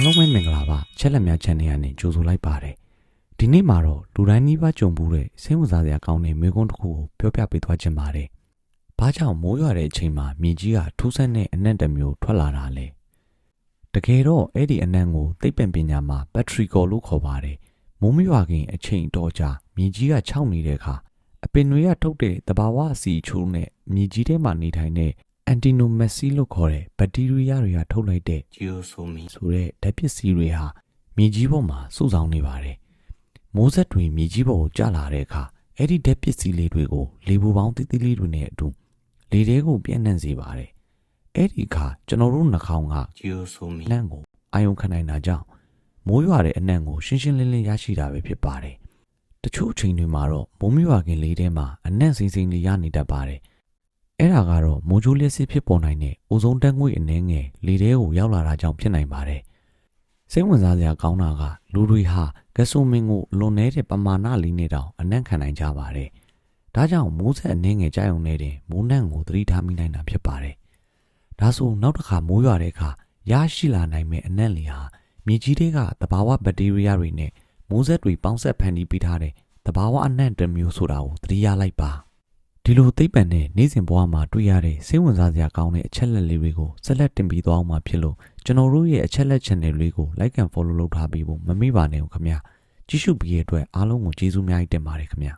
အားလုံးပဲမင်္ဂလာပါချက်လက်များ channel ကနေကြိုဆိုလိုက်ပါတယ်ဒီနေ့မှာတော့လူတိုင်းနှီးပါကြုံဘူးတဲ့စိတ်ဝင်စားစရာကောင်းတဲ့မေကွန်းတစ်ခုကိုပြောပြပေးသွားချင်ပါတယ်ဘာကြောင့်မိုးရွာတဲ့အချိန်မှာမြေကြီးကထူးဆန်းတဲ့အနံ့တစ်မျိုးထွက်လာတာလဲတကယ်တော့အဲ့ဒီအနံ့ကိုသိပ္ပံပညာမှာ battery core လို့ခေါ်ပါတယ်မိုးမရွာခင်အချိန်တော်ကြာမြေကြီးကခြောက်နေတဲ့အခါအပင်တွေကထုတ်တဲ့သဘာဝအဆီအချိုးနဲ့မြေကြီးထဲမှာနေထိုင်တဲ့Actinomyces လို့ခေါ်တဲ့ဘက်တီးရီးယားတွေကထုတ်လိုက်တဲ့ geosmin ဆိုတဲ့ဓာတ်ပစ္စည်းတွေဟာမြေကြီးပေါ်မှာစုဆောင်နေပါတယ်။မိုးဆက်တွေမြေကြီးပေါ်ကိုကျလာတဲ့အခါအဲ့ဒီဓာတ်ပစ္စည်းလေးတွေကိုလေပူပေါင်းသေးသေးလေးတွေနဲ့အတူလေထဲကိုပြန့်နှံ့စေပါတယ်။အဲ့ဒီအခါကျွန်တော်တို့နှာခေါင်းက geosmin လန့်ကိုအာရုံခံနိုင်တာကြောင့်မိုးရွာတဲ့အနံ့ကိုရှင်းရှင်းလင်းလင်းရရှိတာပဲဖြစ်ပါတယ်။တချို့အချိန်တွေမှာတော့မိုးမရွာခင်လေးထဲမှာအနံ့စိမ့်စိမ့်လေးရနေတတ်ပါတယ်အဲ့ဒါကတော့မိုးကြိုးလျက်စစ်ဖြစ်ပေါ်နိုင်တဲ့အိုဇုန်တက်ငွေ့အနှဲငယ်လေထဲကိုရောက်လာတာကြောင့်ဖြစ်နိုင်ပါတယ်။စိတ်ဝင်စားစရာကောင်းတာကလူတွေဟာဂက်ဆိုမင်ကိုလွန်နေတဲ့ပမာဏလေးနဲ့တောင်အနံ့ခံနိုင်ကြပါတယ်။ဒါကြောင့်မိုးဆက်အနှဲငယ်ကြာုံနဲ့တင်မိုးနှံ့ကိုသတိထားမိနိုင်တာဖြစ်ပါတယ်။ဒါဆိုနောက်တစ်ခါမိုးရွာတဲ့အခါရရှိလာနိုင်မဲ့အနံ့လေးဟာမြေကြီးတွေကသဘာဝဘက်တီးရီးယားတွေနဲ့မိုးဆက်တွေပေါင်းဆက်ဖန်တီးပေးထားတဲ့သဘာဝအနံ့တစ်မျိုးဆိုတာကိုသတိရလိုက်ပါ။ဒီလိုသိပ္ပံနဲ့နေ့စဉ်ဘဝမှာတွေ့ရတဲ့စိတ်ဝင်စားစရာကောင်းတဲ့အချက်လက်လေးတွေကိုဆက်လက်တင်ပြသွားအောင်မှာဖြစ်လို့ကျွန်တော်တို့ရဲ့အချက်လက် channel လေးကို like and follow လုပ်ထားပြီးဖို့မမေ့ပါနဲ့ခင်ဗျာကြည့်ရှုပြီးရတဲ့အတွက်အားလုံးကိုကျေးဇူးများတင်ပါတယ်ခင်ဗျာ